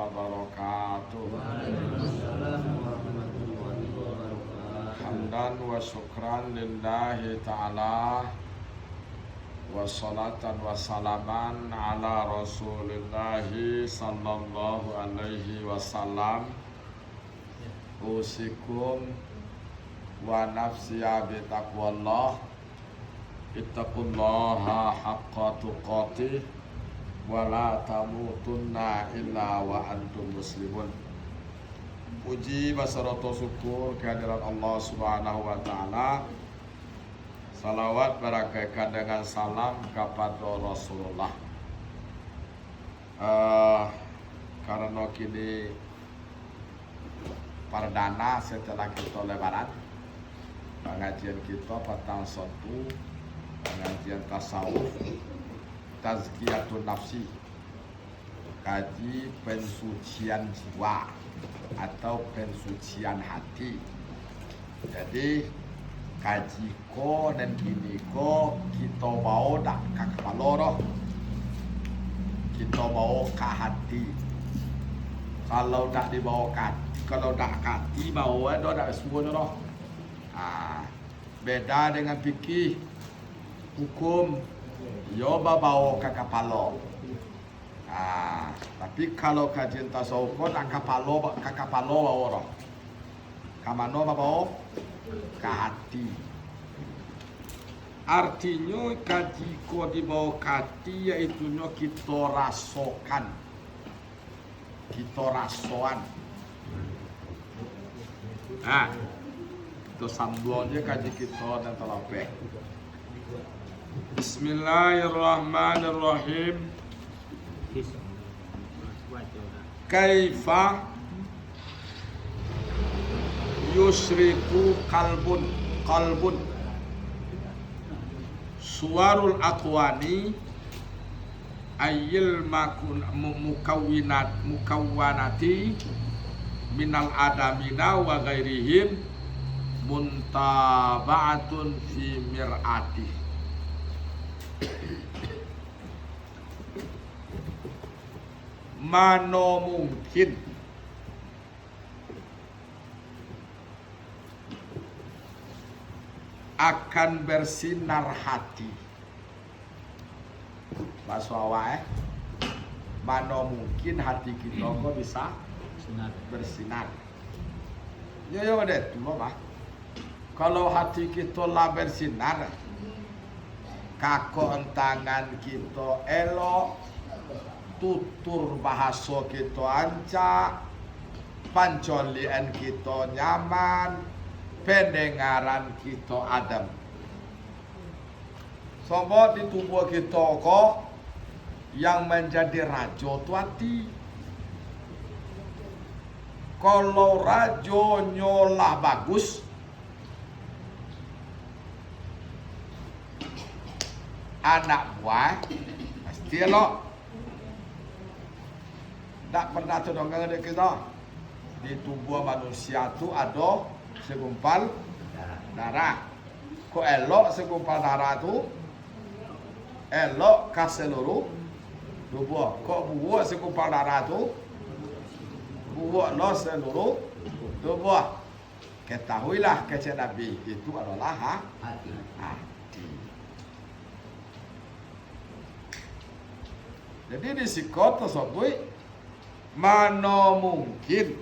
wabarakatuh. Waalaikumsalam warahmatullahi wabarakatuh. Hamdan wa syukran lillahi ta'ala, wa salatan wa salaman ala rasulillahi sallallahu alaihi wasallam. Usikum wa nafsiya bitaqwallah, ittaqullaha haqqa tuqatih, wa la tamutunna illa wa antum muslimun. Puji wassalatu syukur kehadirat Allah Subhanahu wa taala. Salawat barakah dengan salam kepada Rasulullah. Karena kini perdana setelah kita lebaran, pengajian kita petang satu, pengajian tasawuf, tazkiyatun nafsi, kaji pensucian jiwa atau pensucian hati. Jadi kaji ko dan kini ko kita bawa dak ke kepala roh, kita bawa ke hati. Kalau tak dibawa ke hati, kalau tak ke hati bawa dah dak semua roh. Beda dengan fikih hukum, yo bawa ke kepala. Tapi kalau kajian tasawuf nak kepala bawa roh. Kamano bawa ke hati. Artinya kaji ko dibawa ke hati yaitu kita rasakan, kita rasoan. Itu sambungnya kaji kita dan telapeh. Bismillahirrahmanirrahim. Kaifa yusriku qalbun suwarul aqwani ayyil mukawwanati minal adamina wa ghairihim muntaba'atun fi mir'ati. Mano mungkin akan bersinar hati. Bahasa awak mano mungkin hati kita kok bisa bersinar. Yo deh, mah. Kalau hati kita lah bersinar, kako entangan kita elok, tutur bahasa kita anca, pancolian kita nyaman, pendengaran kita adem. Sebab di tubuh kita kok yang menjadi raja itu hati. Kalau raja nyolah bagus, anak buah pasti elok. Tak pernah terdengar dari kita di tubuh manusia tu ada segumpal darah. Kok elok segumpal darah tu elok ke seluruh tubuh. Kok buah segumpal darah tu buah lo seluruh tubuh. Ketahuilah kata Nabi itu adalah hati. Jadi di sikot tersebut mana mungkin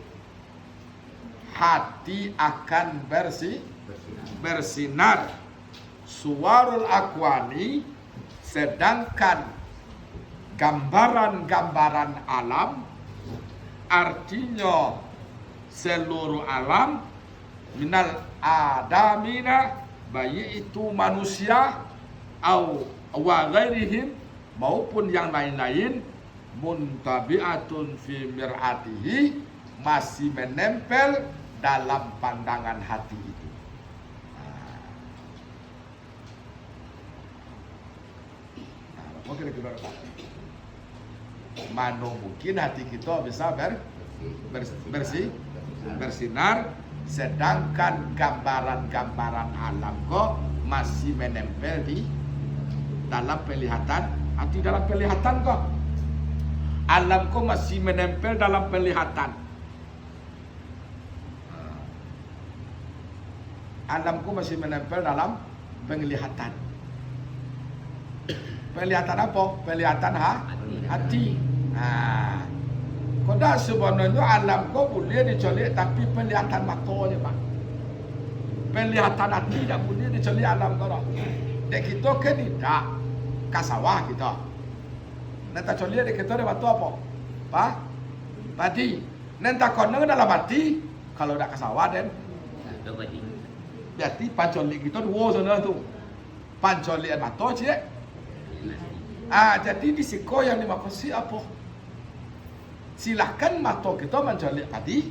hati akan bersinar suwarul akwani, sedangkan gambaran-gambaran alam, artinya seluruh alam, minal adamina, baik itu manusia au wa ghairihim maupun yang lain-lain, muntabi'atun fi mir'atihi, masih menempel dalam pandangan hati itu. Mana mungkin hati kita bisa bersinar, sedangkan gambaran-gambaran alam kok masih menempel di dalam penglihatan hati, dalam penglihatan kok. Alamku masih menempel dalam penglihatan. Alamku masih menempel dalam penglihatan. Penglihatan apa? Penglihatan hati. Kodak sebenarnya alamku boleh dicolek tapi penglihatan matanya Pak. Penglihatan hati tak boleh dicolek alam kau. Dek kita ke tidak kasawah kita. Nanti colek dek kita ada batu apa? Pak? Padi. Nanti koneng dalam hati kalau tak kasawah dan berarti pancolik kita dua sana tu. Pancolik mata cik. Jadi di siko yang dimaksud apa? Silakan mata kita mencolik tadi.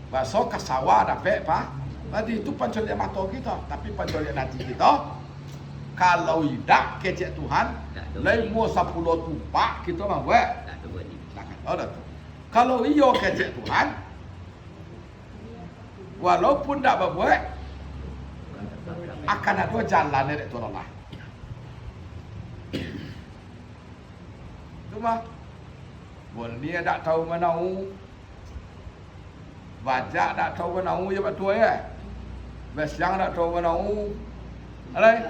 Bahasa kasawah dapat Pak. Tadi itu pancolik mata kita, tapi pancolik hati kita kalau tidak kecek Tuhan, lain mau 10 tupak kita mah buat. Oh dah tu. Kalau iyo kecek Tuhan, walaupun tak berbuat, akan ada jalan dari Tuhan Allah. Cuma, dia tak tahu menau, baca tak tahu menau je betul ya. Besiang tak tahu menau, alai,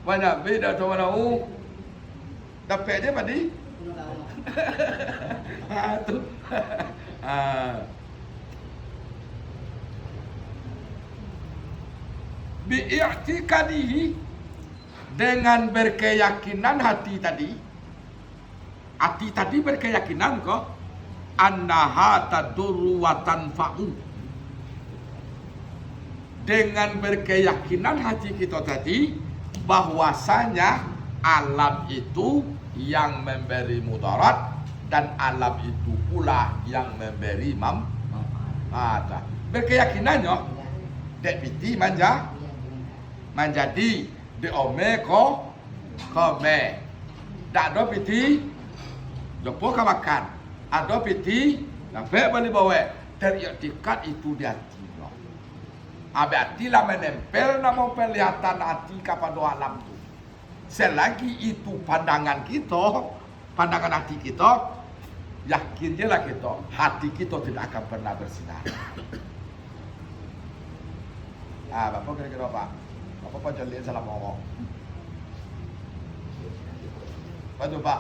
banyak beda tahu menau. Dapat je padi. Tu. Bi'iktikadihi, dengan berkeyakinan hati tadi. Hati tadi berkeyakinan kok annaha tadurru wa tanfa'u. Dengan berkeyakinan hati kita tadi bahwasanya alam itu yang memberi mudarat dan alam itu pula yang memberi manfaat. Berkeyakinannya dek piti menjadi de ome ko kome. Dak do piti dopo ka makan. Ada piti dapat beli bawa. Terikat itu di hati. Berarti lah menempel nama penglihatan hati kepada alam itu. Selagi itu pandangan kita, pandangan hati kita, yakin je lah kita, hati kita tidak akan pernah bersinar. Bapak kira-kira apa? Bapak pancalian salah ngomong. Apa tu Pak?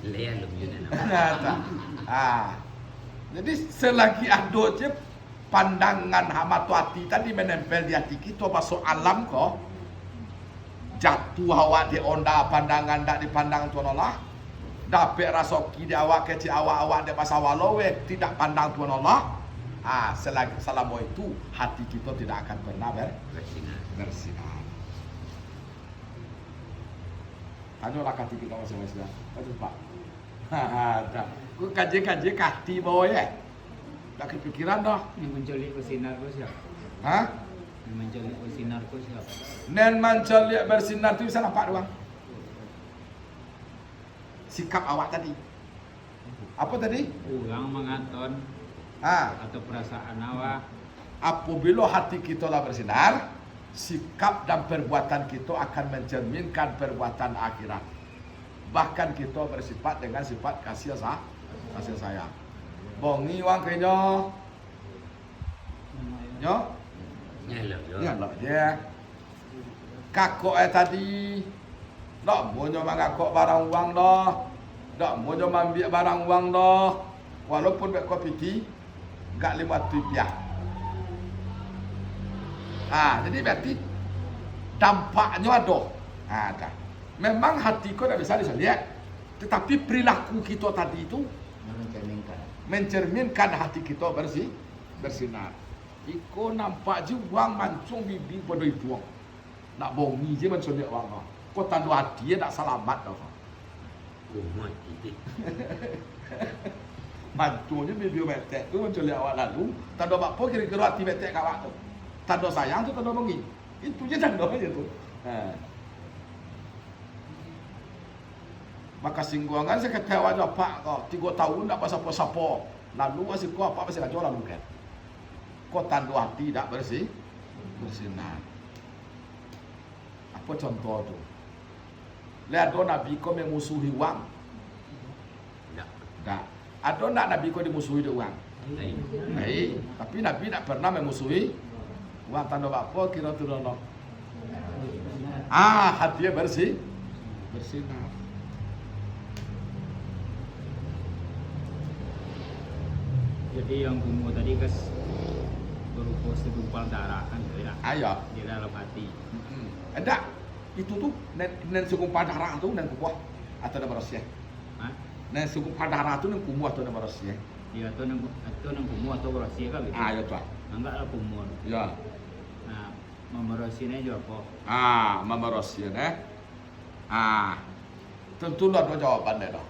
Layan lebih nak. Jadi selagi ada je pandangan hamatu hati tadi menempel di hati kita masuk alam kok jatuh awak di onda pandangan tak dipandang Tuhan Allah, dapat rasoki di awak kecil awak di masa walau tidak pandang Tuhan Allah. Selagi selama itu hati kita tidak akan pernah bersinar. Aduh lah hati kita masing-masing. Aduh Pak. Ku kaji hati bawah ya. Tak kepikiran dah. Yang mencolik bersinar kau siap? Yang mencolik bersinar kau siap? Nen mencolik bersinar tu bisa nampak doang. Sikap awak tadi. Apa tadi? Orang mengaton. Atau perasaan awak. Apabila hati kita lah bersinar, sikap dan perbuatan kita akan mencerminkan perbuatan akhirat. Bahkan kita bersifat dengan sifat kasih sayang. Bongi wang kenyo. Nyo? Nyalok je. Kakok tadi. Tak monyo mangakok barang wang dah. Tak monyo ambil barang wang dah. Walaupun bek kopi ti gak 5 rupiah. Jadi berarti dampaknya ada. Memang hati kau tak bisa dilihat, tetapi perilaku kita tadi itu mencerminkan hati kita bersinar. Iko nampak je wang mancung bibi pada itu. Nak bongi je mancung dia wang. Kau tandu hati dia tak selamat dah. Mati. Mancungnya bibi metek tu mancung dia awak lalu. Tandu apa kira-kira hati metek kawak tu. Tandu sayang tu tandu bongi. Itu je tandu aja tu. Maka singgungan saya kata awak Pak kau 3 tahun tak pasal-pasal. Lalu masih kau apa masih kacau lalu kan. Kau tandu hati tak bersinar. Apa contoh tu? Lihat ada Nabi kau memusuhi uang. Tak. Tak. Ada nak Nabi kau dimusuhi dengan uang? Baik. Baik. Tapi Nabi tak pernah memusuhi uang. Tanda apa kira tu dono? Hati bersih. Bersinar. Jadi yang kumuh tadi kas berupa segumpal darah kan ya. Ayo. Di dalam hati. Ada. Itu tuh nen segumpal darah tu nen kubuah atau nen berasih. Hah? Nen segumpal darah tu nen kumuh atau nen berasih. Dia tu nang kumuh atau berasi kan gitu. Ya tu. Enggak lah kumuh. Ya. Nah, memerasinya juga apa? Memerasih tentu lah dua jawaban dah.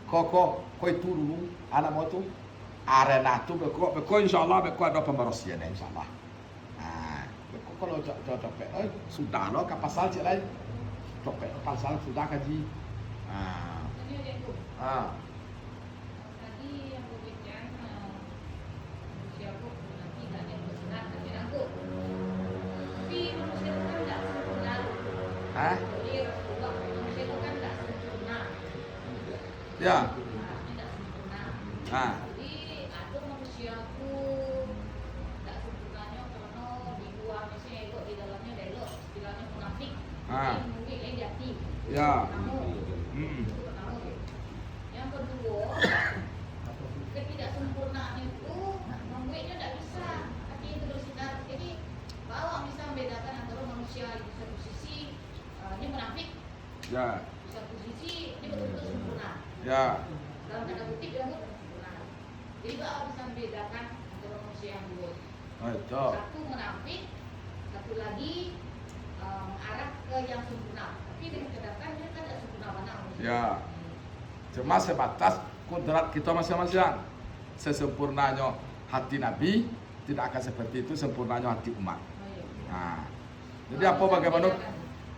Kau itu dulu anak mau tu arena tu beko insyaallah beko ada pemerasian insyaallah. Kalau copet, sudah loh kapasal cik lain. Copet pasal sudah kaji. Tadi yang berbincang manusia pun nanti tak ada bersenang tapi aku. Tapi manusia itu kan tak sempurna. Jadi Rasulullah manusia itu kan tak sempurna. Ya. Tidak sempurna. Jadi ada manusia tu tak sempurnanya kerana di luar misalnya elok di dalamnya dah elok. Istilahnya munafik. Jadi mungkin lain jati. Ya. Yang kedua, ketidaksempurnaan itu membuatnya tidak bisa hati itu bersinar. Jadi bawang bisa membedakan antara manusia di satu sisi ini munafik, Ya. di satu sisi ini betul-betul sempurna. Ya. Dalam tanda kutip dia sempurna. Jadi bawang bisa membedakan antara manusia yang dua. Itu. Satu munafik, satu lagi mengarah ke yang sempurna. Tapi dengan catatan dia kan tidak sempurna mana manusia. Ya. Cuma sebatas kodrat kita masing-masing. Sesempurnanya hati Nabi tidak akan seperti itu sempurnanya hati umat. Jadi apa bagaimana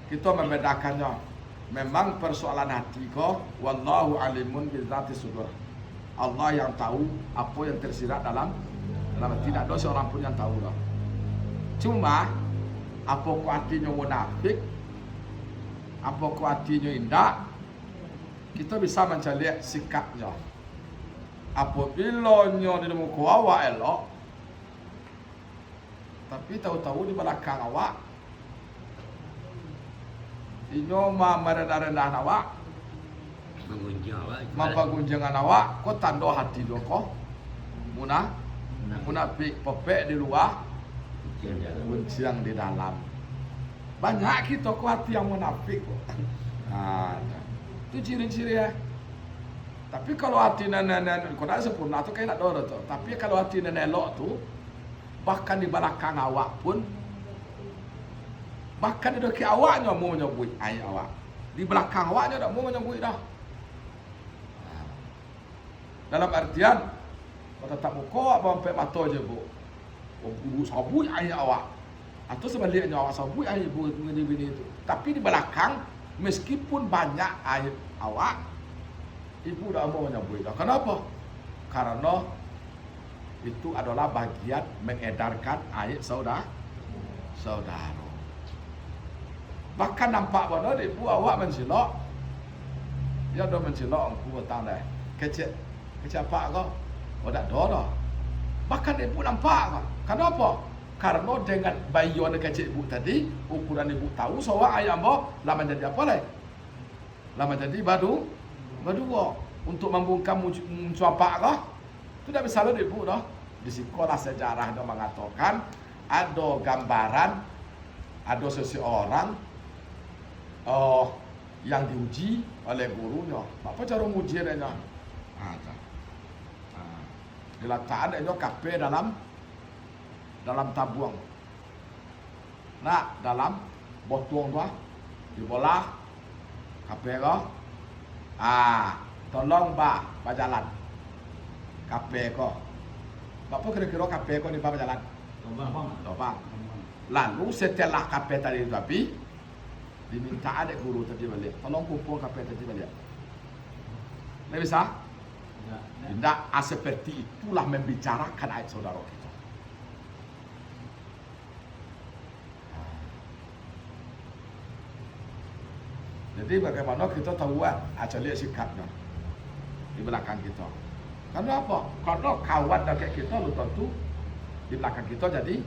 kita membedakannya? Memang persoalan hati kau, wallahu alimun bizati sudur. Allah yang tahu apa yang tersirat dalam tidak ada seorang pun yang tahu lah. Cuma apa ku hatinya munafik, apa ku hatinya indah, kita bisa mencari sikapnya. Apabila nyo di muka awak elok, tapi tahu-tahu di belakang awak, inyo merendah-rendah awak, Mengunjung awak. mempergunjingan awak, kau tanda hati dia kau munafik popek di luar, kunciang di dalam. Banyak kita kau hati yang munafik. Itu ciri-ciri ya. Tapi kalau hati nenek kau tak sempurna tu kayak nak dorong tu. Tapi kalau hati nenek elok tu, bahkan di belakang awak pun, bahkan di dekat awaknya mau menyebut ayat awak. Di belakang awaknya tak mau menyebut dah. Dalam artian, kau tetap muka apa sampai mata je bu. Ibu sabut ayat awak. Atau sebaliknya awak sabut ayat ibu bini itu. Tapi di belakang, meskipun banyak ayat awak, ibu dah mau menyebut dah. Kenapa? Karena itu adalah bagian mengedarkan ayat saudara. Bahkan nampak pada ibu awak mensilok. Dia dah mensilok aku datang dah. Kecil apa kau? Oh tak ada dah. Bahkan ibu nampak kau. Kenapa? Karena dengan bayi yang kecil ibu tadi, ukuran ibu tahu seorang ayam boh, lama jadi apa leh? Lama jadi badu untuk membungkam mencuapak kau. Itu dah bisa lalu ibu dah. Di sekolah sejarah dah mengatakan ada gambaran, ada seseorang yang diuji oleh gurunya. Apa cara menguji dia? Diletakkan dia kape dalam tabuang. Nah, dalam botol tu dibolah kape ko. Tolong berjalan. Kape ko. Apa kira-kira kape ko ni berjalan? Lobang. Lalu setelah kape tadi itu habis, diminta adik guru tadi balik. Tolong kumpul kape tadi balik. Tidak bisa? Tidak. Seperti itulah membicarakan ayat saudara kita. Jadi bagaimana kita tahu lihat sikapnya di belakang kita. Karena apa? Karena kawan dekat kita lu tentu di belakang kita jadi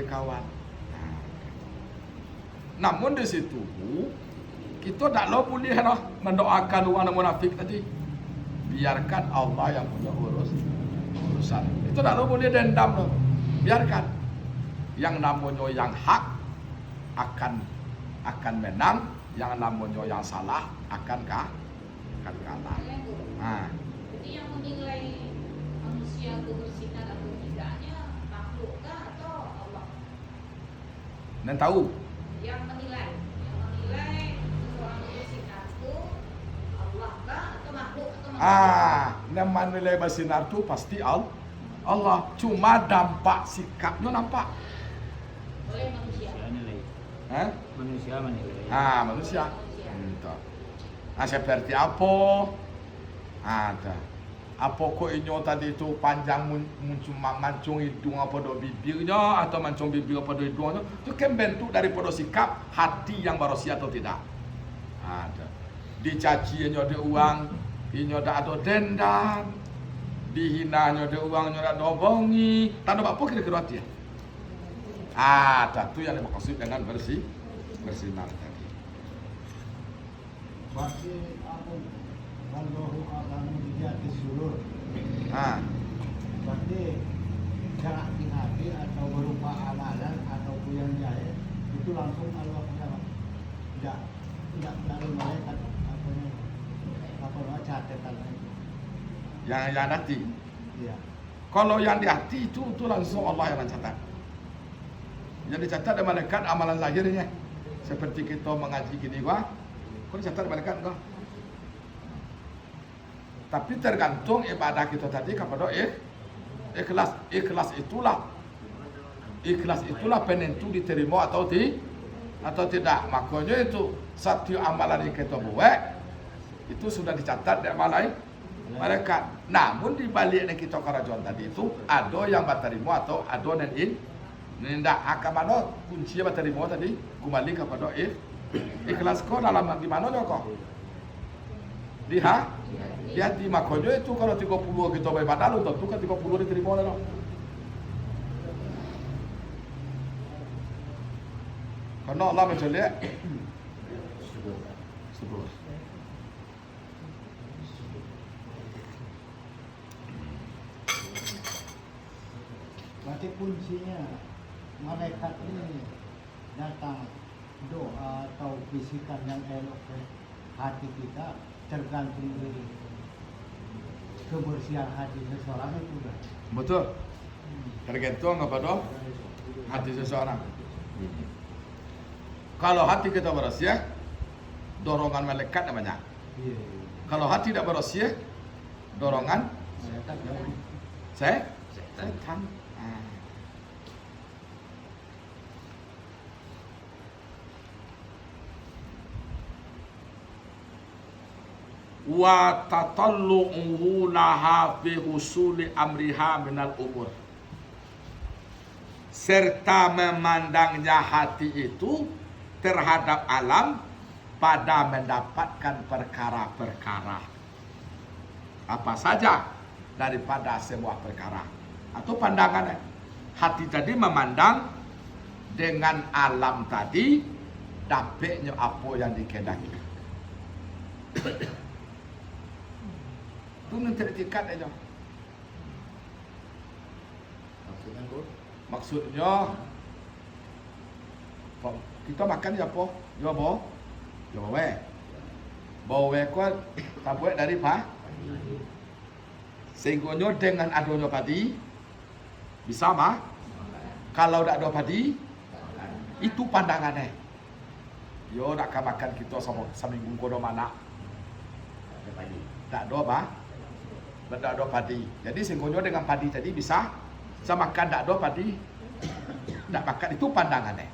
kawan. Namun di situ kita tak boleh mendoakan orang munafik tadi. Biarkan Allah yang punya urusan. Itu tak boleh dendam loh. Biarkan. Yang namanya yang hak akan menang, yang namanya yang salah akan kalah. Jadi yang menilai manusia itu bersinar atau tidaknya makhluk kah atau Allah? Dan tahu. Yang menilai seseorang bersinar itu Allah kah atau makhluk atau manusia? Yang menilai bersinar itu pasti Allah. Cuma dampak sikapnya nampak. Oleh manusia. Manusia menilai. Manusia. Seperti apa? Ada. Apa kok inyo tadi itu panjang mancung hidung apa do bibirnya atau mancung bibir apa do hidungnya? Itu kan bentuk daripada sikap hati yang manusia atau tidak. Ada. Dicaci inyo ada uang, inyo ada dendam. Dihina inyo ada uang, inyo ada bongi. Tak ada apa kira-kira hati. Itu yang dimaksud dengan bersinar tadi. Berarti aku kalau kamu dilihat di seluruh. Berarti gerak di hati atau berupa amalan atau yang jahit itu langsung Allah tidak melalui malaikat apa catatan Yang hati. Iya. Kalau yang di hati itu langsung Allah yang mencatat. Yang dicatat di malaikat amalan lahirnya. Seperti kita mengaji gini kau dicatat di malaikat enggak? Tapi tergantung ibadah kita tadi kepada ikhlas. Ikhlas itulah penentu diterima atau tidak. Makanya itu satu amalan yang kita buat itu sudah dicatat di malaikat. Namun di baliknya kita kerajaan tadi itu ada yang berterima atau ada yang tidak akan mana kunci berterima tadi kembali kepada ikhlas kau dalam gimana kau? Lihat di makanya itu kalau 30 kita beribadah lu tentu kan 30 diterima dah. Karena Allah menculik subur. Berarti kuncinya malaikat ini datang doa atau bisikan yang elok ke hati kita tergantung dari kebersihan hati seseorang itu kan. Betul. Tergantung kepada hati seseorang. Kalau hati kita bersih, dorongan malaikat namanya. Iya. Kalau hati tidak bersih, dorongan Malaikat jauh. setan. Wa tatallu'uhu laha fi husuli amriha minal umur. Serta memandangnya hati itu terhadap alam pada mendapatkan perkara-perkara apa saja daripada semua perkara. Atau pandangannya hati tadi memandang dengan alam tadi dapatnya apa yang dikehendaki. Itu nanti tingkat aja. Maksudnya kita makan ya apa? Ya apa? Ya bawe. Bawe kuat tak buat dari apa? Sehingga dengan adanya padi bisa mah. Kalau tak ada padi itu pandangannya. Yo nak makan kita sama seminggu kono mana? Tak ada apa? Tak ada padi. Jadi sehingga dengan padi tadi bisa makan tak ada padi. Tak makan itu pandangannya.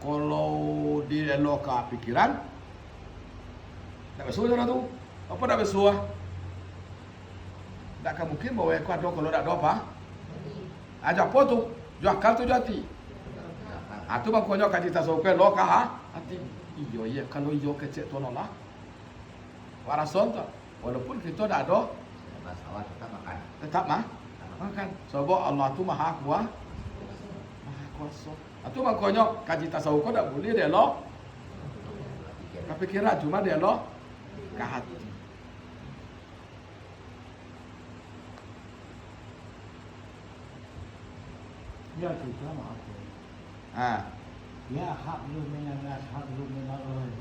Kalau di loka pikiran tak besuah sana tu. Apa tak besuah? Tak akan mungkin bawa ekor ada kalau tak ada apa. Aja apa tu? Jual akal tu jati. Tu maknanya kaji tasawuf lo kah hati. Iyo iya kalau iyo kecil tu nolah. Warason tu. Walaupun kita tak ada Masalah tetap makan. tetap makan. Sebab Allah tu maha kuasa. Maha kuasa. Tu maknanya kaji tasawuf tak boleh dia lo. Kepikiran cuma dia lo ke hati. Ya juga maaf. Ya hak lu menalas hak lu menalas.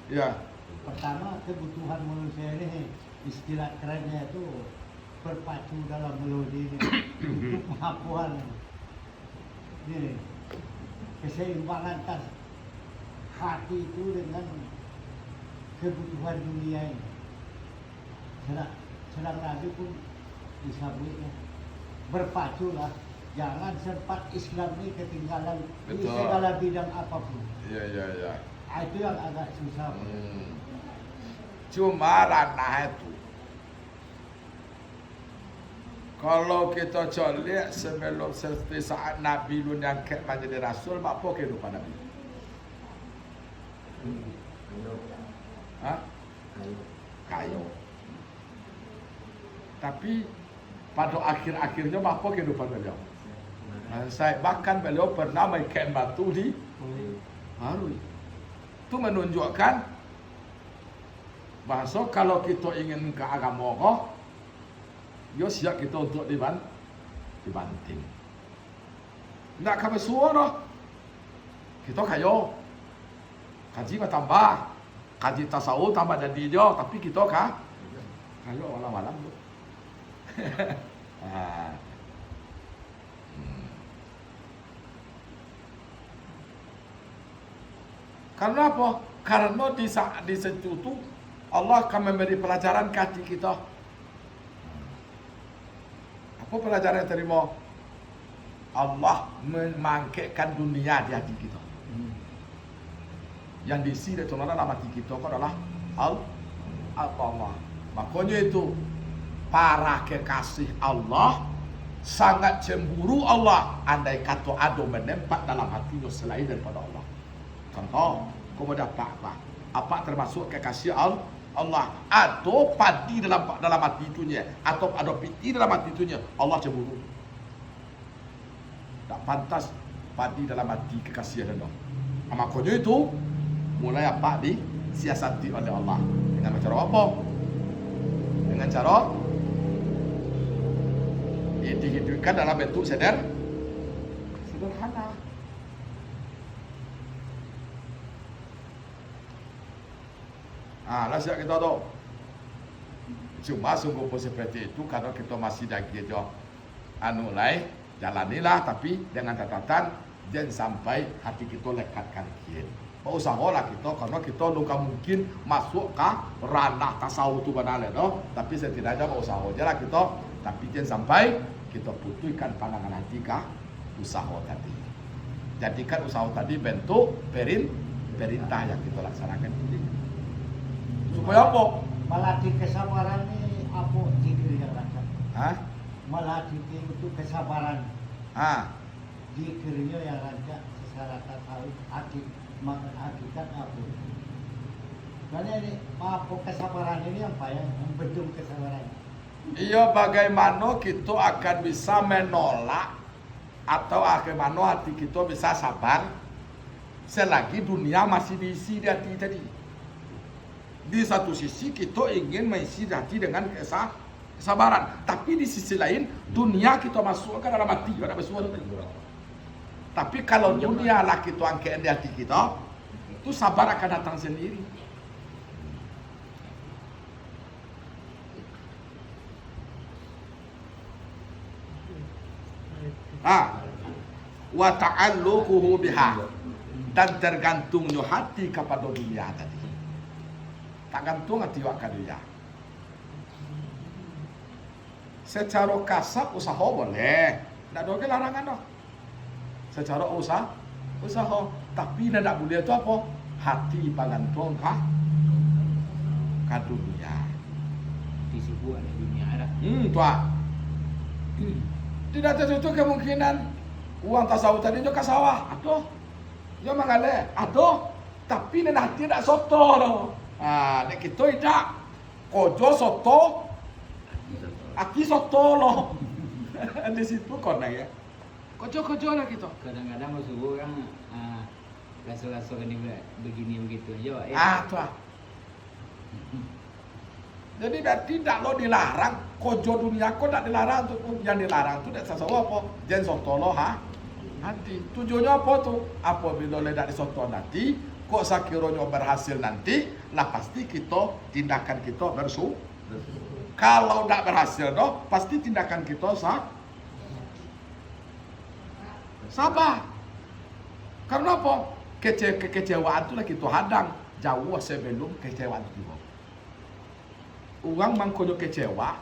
Ya. Pertama kebutuhan manusia ini istilah kerennya itu berpacu dalam melodi ini untuk pengakuan ini keseimbangan tas hati itu dengan kebutuhan dunia ini. Sedang Nabi pun disebutnya berpacu lah. Jangan sempat Islam ini ketinggalan di Betul. segala bidang apapun. Ya. Itu yang agak susah. Cuma ranah itu. Kalau kita lihat sebelum saat Nabi lu diangkat menjadi Rasul, apa kehidupan Nabi? Kayu. Tapi pada akhir-akhirnya apa kehidupan beliau? Saya bahkan beliau pernah main batu di Harui. Itu menunjukkan bahasa kalau kita ingin ke agama Allah, yo siap kita untuk dibanting. Nak kami suara, kita kayo kaji tambah, kaji tasawuf tambah jadi dia, tapi kita kayo walang-walang tu. Karena apa? Karena di situ tu Allah akan memberi pelajaran ke hati kita. Apa pelajaran yang terima? Allah memangkitkan dunia di hati kita. Yang diisi dalam hati kita adalah Allah. Makanya itu para kekasih Allah sangat cemburu Allah andai kata ada menempat dalam hatinya selain daripada Allah. Contoh, kamu dapat apa? Apa termasuk kekasih Allah? Atau padi dalam hati itunya, atau ada piti dalam hati itunya, Allah cemburu. Tak pantas padi dalam hati kekasih Allah. Makanya itu mulai apa disiasati oleh Allah dengan cara apa? Dengan cara dihidupkan dalam bentuk sederhana. Lah siap kita tu. Cuma sungguh pun seperti itu karena kita masih lagi je jalanilah tapi dengan catatan jangan sampai hati kita lekatkan kian. Usahalah kita karena kita luka mungkin masuk ke ranah tasawuf tu benar tu, tapi setidaknya usaha lah kita, tapi jangan sampai kita putuskan pandangan hati ke usaha tadi. Jadikan usaha tadi bentuk perintah yang kita laksanakan ini. Supaya apa? Melatih kesabaran ini apa zikir yang lancar? Melatih itu kesabaran. Zikirnya yang lancar secara tasawuf hakikat apa? Karena ini apa kesabaran ini apa yang membendung kesabaran? Iya, bagaimana kita akan bisa menolak atau bagaimana hati kita bisa sabar selagi dunia masih diisi di hati tadi. Di satu sisi kita ingin mengisi hati dengan kesabaran, tapi di sisi lain dunia kita masukkan dalam hati, ada bersuara. Tapi kalau dunia lah kita angkat di hati kita, itu sabar akan datang sendiri. Wa ta'alluquhu biha, dan tergantungnya hati kepada dunia tadi. Tak gantung hati wak dia. Secara kasar usaha boleh, tak ada larangan dah. Secara usaha, tapi tidak boleh itu apa? Hati pangantung ke dunia. Disebut ada dunia ada. Tuan. Tidak tertutup kemungkinan uang tasawuf tadi juga ke sawah. Aduh, Ya mangale, aduh, tapi nih nanti tidak soto loh. Ah, nek kita tidak kojo soto, aki soto loh. Di situ konek ya. Kojo-kojo lah kita. Kadang-kadang masuk orang laso-laso kan begini begitu aja Pak. Tuh. Ah. Jadi tidak lo dilarang, kojo dunia kok tidak dilarang tuh. Yang dilarang tuh tidak sesuatu apa? Jen soto lo nanti. Tujuannya apa tuh? Apabila tidak disoto nanti, kok sakironya berhasil nanti, lah pasti kita tindakan kita bersu. Kalau tidak berhasil doh, pasti tindakan kita sabar. Karena apa? Kekecewaan itu lah kita hadang jauh sebelum kekecewaan itu tiba. Orang mangkono kecewa,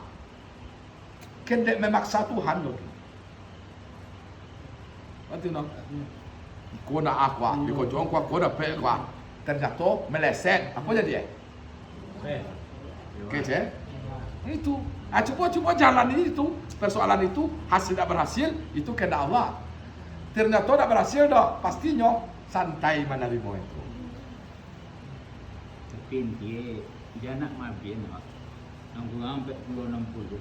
kendek memaksa Tuhan loh. Nanti no, kau nak aqua, kau jual kau dapat aqua, ternyata meleset, apa jadi? Kece? Itu, coba jalan itu, persoalan itu hasil tidak berhasil, itu kehendak Allah. Ternyata tidak berhasil dah, pastinya santai menerima itu. Tapi dia nak mabin Pak. Nanggung sampai 60.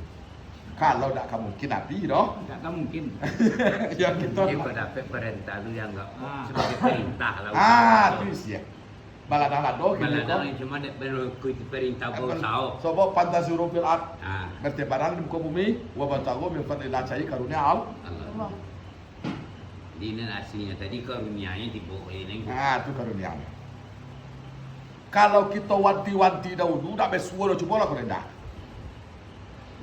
Kalau tidak mungkin Nabi dah. Tak mungkin. Ya kita. Dia kau dapat perintah tu yang enggak sebagai perintah lah. Itu sih. Baladang Baladang yang cuma dia berikut perintah berusaha. Sebab fantazuru fil ard. Ah, Bertebaran di muka bumi, wa batagu min fadlillah cai karunia Allah. ini aslinya tadi karunianya dibawa ini. Itu karunianya. Kalau kita wanti-wanti dahulu, tak bersuara coba lah kau rendah.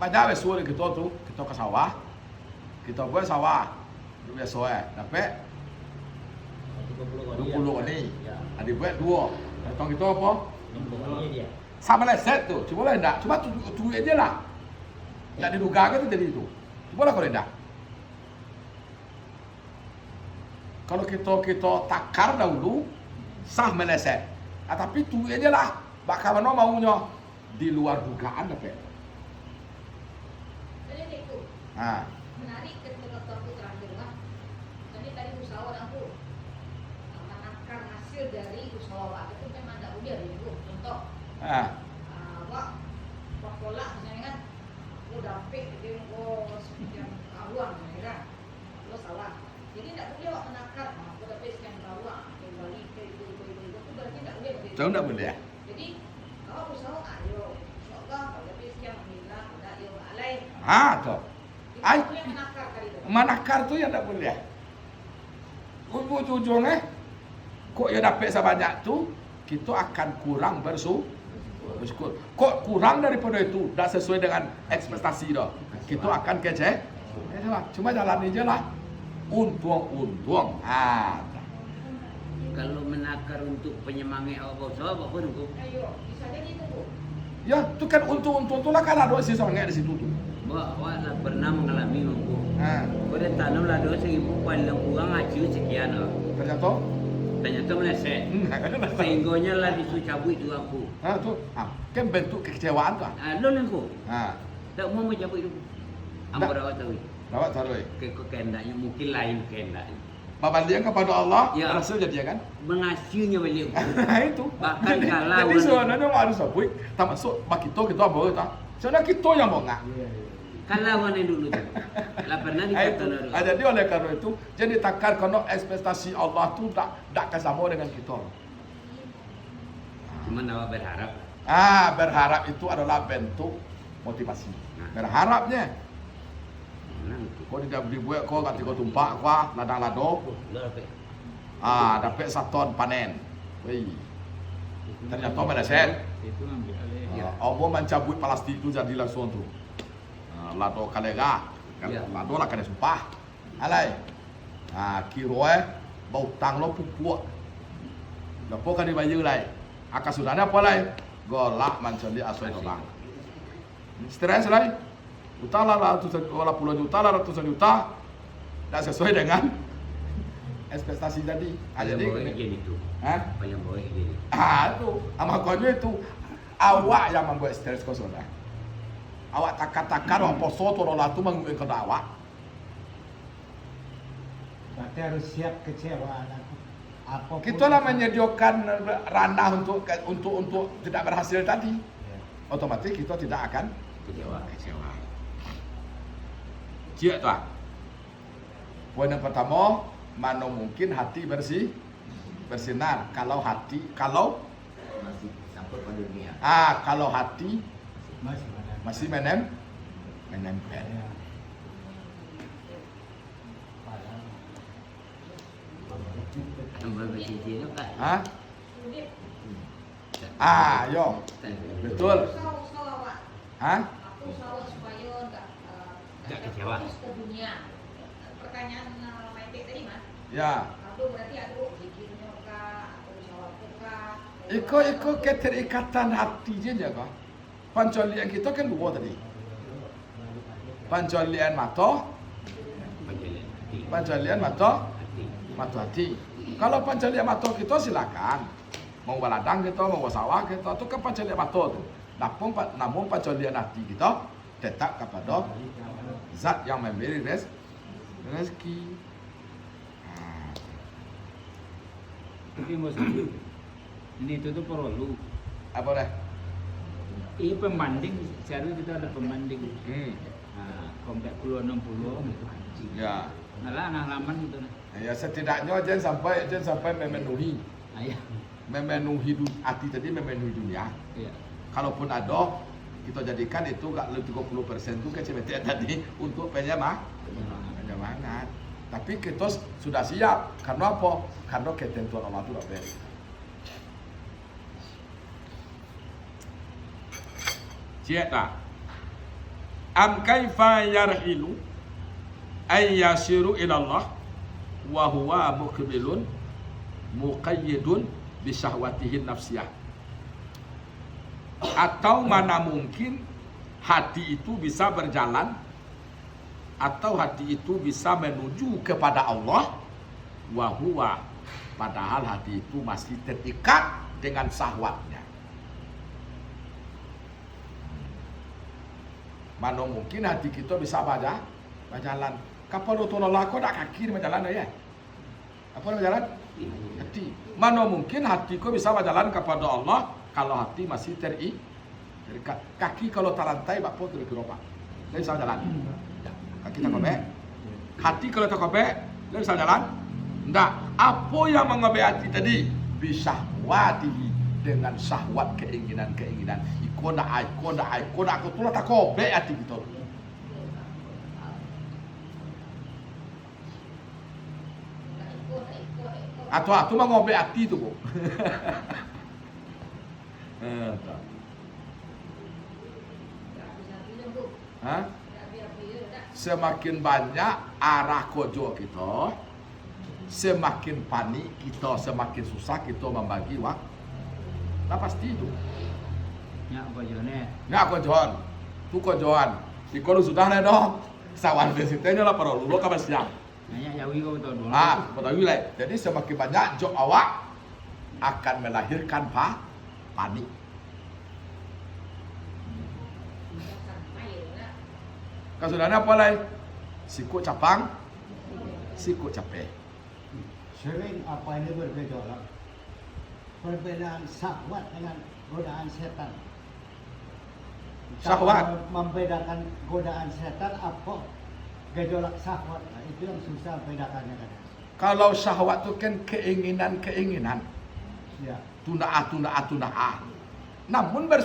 Banyak bersuara kita tu, kita ke sawah, kita buat sawah, biasa dapat 20 ni, ada buat 2. Datang kita apa? Sama lah set tu, coba lah rendah, cuma tu aja lah. Tak diduga kan tu jadi itu. Coba lah kau rendah. Kalau kita takar dahulu, sah meleset. Tapi tu aja lah. Bakal mana maunya di luar dugaan dapat. Jadi itu menarik ketika aku terakhir lah. Tadi usaha aku menakar hasil dari usaha itu memang tak udah itu. Contoh, wak pola misalnya kan, lo dapet dia mau sekian kawan, kan, lo salah. Jadi tak boleh wak menakar, lo dapet sekian kawan, kembali ke itu berarti tak boleh. Tahu tak boleh? Jadi kalau usaha ayo, insyaallah kalau dapet sekian alhamdulillah, tak yo alai. Tu. Itu boleh menakar kali itu. Menakar tu yang tak boleh. Ujung-ujungnya, kok ya dapat sebanyak tu, kita akan kurang bersyukur. Kok kurang daripada itu, tak sesuai dengan ekspektasi dah. Kita akan kecewa. Cuma jalan aja lah. Untung. Kalau menakar untuk penyemangat Allah apa pun tu. Ayo, bisa jadi itu, Bu. Ya, tu kan untung tu lah kan ada si sangat di situ tu. Awak lah pernah mengalami mampu. Kau dah tanam lah 2,000 paling kurang hasil sekian lah. Ternyata meleset. Sehinggonya lah disuruh cabut tu aku. Tu. Kan bentuk kekecewaan tu. Lo aku. Tak mau cabut tu. Ambo rawat tahu. Rawat tahu. Kau kehendaknya mungkin lain kehendaknya. Pembalian kepada Allah, ya. Rasul jadi kan? Menghasilnya balik. Itu. Bahkan kalau jadi sebenarnya harus sabui, tak masuk bak kita apa tak? Sebenarnya kita yang mau ngak. Kalau mana dulu tu. Lah pernah dikatakan dulu. Jadi oleh karena itu, jadi takar karena ekspektasi Allah tu tak kesama dengan kita. Cuma awak berharap. Berharap itu adalah bentuk motivasi. Berharapnya. Kau tidak dibuat kau ganti kau tumpak kau ladang lado. Dapat 1 ton panen. Wei. Ternyata meleset. Itu ambil alih. Allah mencabut plastik itu jadi langsung tu. Lado kalega. Lado lah kena sumpah. Alai. Kiro bau tang lo pupuk. Lepas kan dibayar lai. Akasudana apa lai? Golak mancali asal orang. Stres lai. Utara lah puluhan juta lah ratusan juta, tak sesuai dengan ekspektasi tadi. Jadi begini tu. Yang bawa begini. Tu, makanya itu awak yang membuat stres kau sudah. Awak takar orang poso tu orang tu menguik ke awak. Berarti harus siap kecewa aku. apapun Kita lah menyediakan ranah untuk tidak berhasil tadi. Ya. Otomatis kita tidak akan Kecewa. kecewa. Cik tuan. Poin yang pertama, mana mungkin hati bersinar. Kalau Masih sampai pada dunia. kalau hati masih ada. masih menempel. Ya. Padahal Berapa sisi itu kan? Hah? Sulit. Yo, betul. Usaha awak. Hah? Aku usaha supaya Nggak kecewa. fokus ke dunia. Pertanyaan Maite tadi mas. Ya. Kalau berarti aku zikirnya kah, atau usaha kah? Iko keterikatan hati je kah? Pancolian kita kan dua tadi. Pancolian mata, pancolian mata hati. Kalau pancolian mata kita silakan. Mau baladang kita, mau sawah kita, itu kan pancolian mata tu. Namun pancolian hati kita tetap kepada zat yang memberi rezeki. Tapi bos, ini itu tuh perlu. Apa dah? Ini pembanding, seharusnya kita ada pembanding. Nah, komplek 60 gitu. Ya. Nah, halaman gitu. Ya setidaknya jangan sampai memenuhi hati tadi, memenuhi dunia. Iya. Kalaupun ada, kita jadikan itu gak lebih 30% itu kecebetian tadi untuk penyemangat. Tapi kita sudah siap. Karena apa? Karena ketentuan Allah itu tak beri. Cik tak? Am kaifa yarhilu ay yasiru ila Allah wa huwa muqbilun muqayyidun bi syahwatihi nafsiyah. Atau mana mungkin hati itu bisa berjalan atau hati itu bisa menuju kepada Allah wa huwa, padahal hati itu masih terikat dengan syahwatnya. Mana mungkin hati kita bisa berjalan. Kapan itu nolak kau nak kaki berjalan ya? Apa berjalan? Hati. Mana mungkin hatiku bisa berjalan kepada Allah kalau hati masih terikat. Kaki kalau tarantai bakpo kira-kira apa? Dia bisa jalan. Kaki tak kopek. Hati kalau tak kopek, dia bisa jalan. Tidak. Apa yang mengobek hati tadi? Bisyahwatihi, dengan syahwat keinginan. Iko nak aku tu tak kopek hati kita. Atau mengobek hati tu bu. Hah? Semakin banyak arah kojo kita, semakin panik kita, semakin susah kita membagi waktu. Nah pasti itu. Ya, kojonya. Nggak kojoan, tu kojoan. Di kalau sudah nih dong, sawan desitenya lah perlu lo kapan siang. Nanya yawi kau tahu dulu. Betul lah. Jadi semakin banyak job awak akan melahirkan panik. Kasudahnya apa lagi? Sikut capang, sikut capek. sering apa ini bergejolak. Perbedaan syahwat dengan godaan setan. Syahwat? Membedakan godaan setan apa gejolak syahwat. Nah, itu yang susah bedakannya kan. Kalau syahwat itu kan keinginan. Ya. Tuna'ah. Namun